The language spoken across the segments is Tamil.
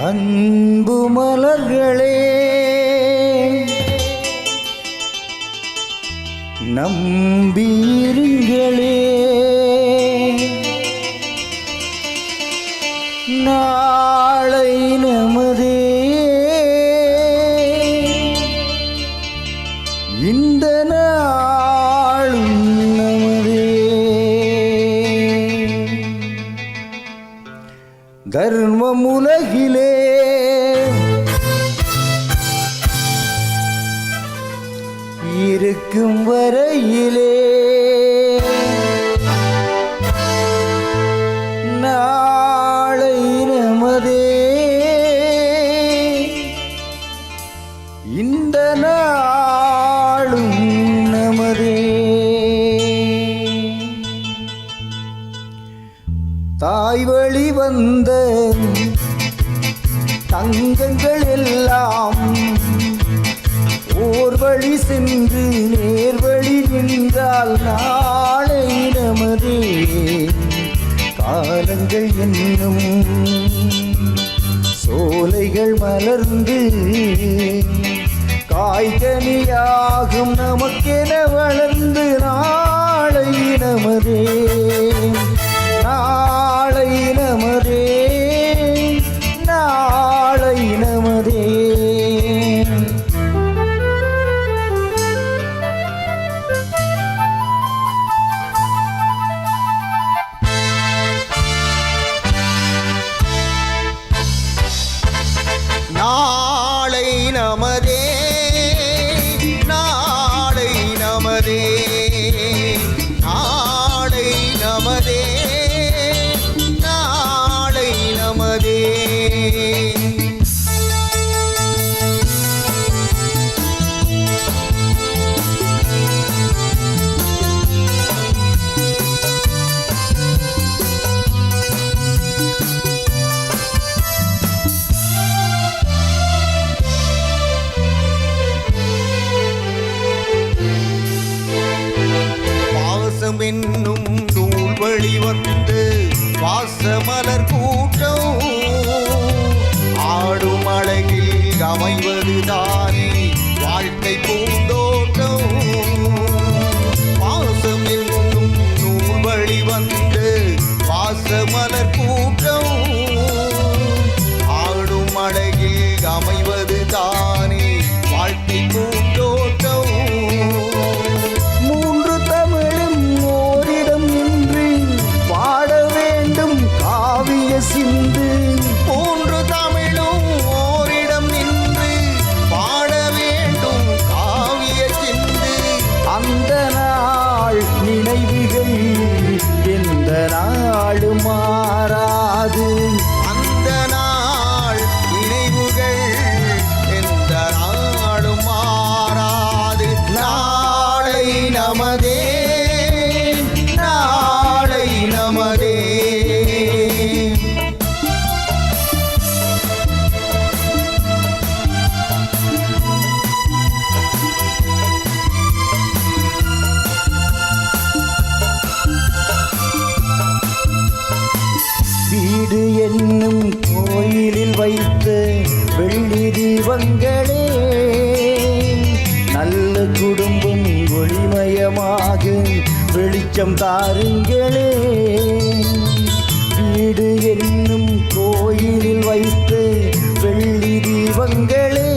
அன்பு மலர்களே நம்பியிருங்களே, நாளை நமதே, இந்த நாளும் நமதே. தர்மம் உலகிலே இருக்கும் வரையிலே நாளை நமதே, இந்த நாளும் நமதே. தாய் வழி வந்த தங்கங்கள் எல்லாம் ஓர் வழி சென்று நேர்வழி நின்றால் நாளை நமதே. காலங்கள் என்னும் சோலைகள் மலர்ந்து காய்கனியாகும் நமக்கென வளர்ந்து நாளை நமதே, நாளை நமதே, நாளை நமதே. நாளை நமதே, நாளை நமதே, நாளை நமதே, நாளை நமதே. என்னும் நூல் வழி வந்து வாசமலர் கூட்டம் ஆடும் அழகில் அமைவதுதானே வாழ்க்கை பூந்தோட்டம். வாசம் என்னும் நூல் வழி வந்து வாசமலர் கூட்டம் ஆடும் அழகில் அமைவதுதானே வாழ்க்கை பூந்தோட்டம். சிந்து மூன்று தமிழும் ஓரிடம் நின்று பாட வேண்டும் காவிய சிந்து. அந்த நாள் நினைவுகள் எந்த நாளும் மாறாது, அந்த நாள் நினைவுகள் எந்த நாளும் மாறாது. நாளை நமதே, நாளை நமதே. வீடு என்னும் கோயிலில் வைத்த வெள்ளி தீபங்களே, நல்ல குடும்பம் ஒளிமயமாக வெளிச்சம் தாருங்களே. வீடு என்னும் கோயிலில் வைத்த வெள்ளி தீபங்களே,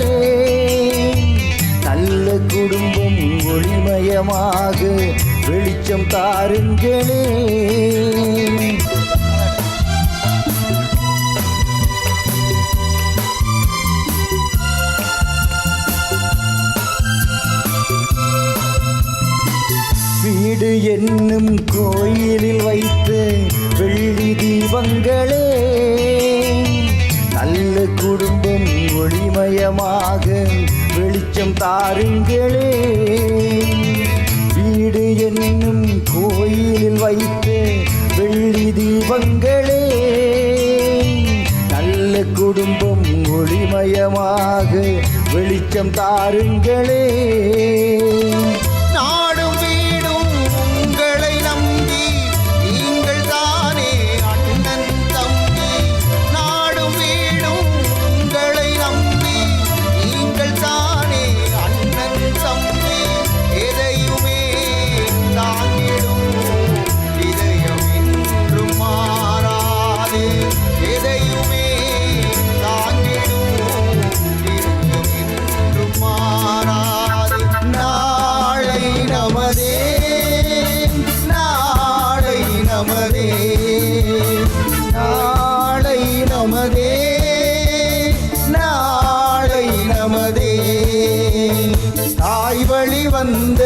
நல்ல குடும்பம் ஒளிமயமாக வெளிச்சம் தாருங்களே. வீடு என்னும் கோயிலில் வைத்த வெள்ளி தீபங்களே, நல்ல குடும்பம் ஒளிமயமாக வெளிச்சம் தாருங்களே. வீடு என்னும் கோயிலில் வைத்த வெள்ளி தீபங்களே, நல்ல குடும்பம் ஒளிமயமாக வெளிச்சம் தாருங்களே. நாடும் வீடும் உங்களை நம்பி நீங்கள் தானே அண்ணன் தம்பி. நாடும் வீடும் எதையுமே தாங்கிடும் இருக்கும் என்றும் மாறாது. நாளை நமதே, நாளை நமதே, நாளை நமதே, நாளை நமதே. தாய் வழி வந்த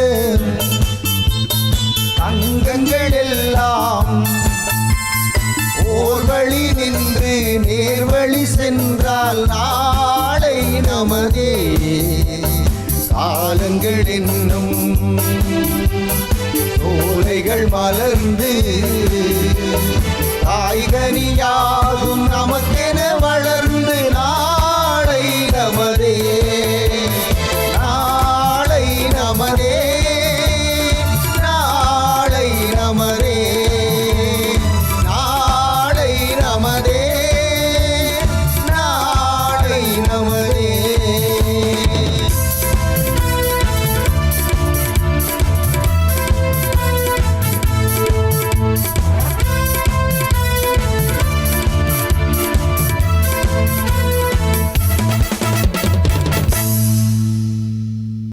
தங்கங்கள் எல்லாம் ஓர் வழி நின்று நேர்வழி சென்றால் நாளை நமதே. காலங்கள் என்னும் சோலைகள் மலர்ந்து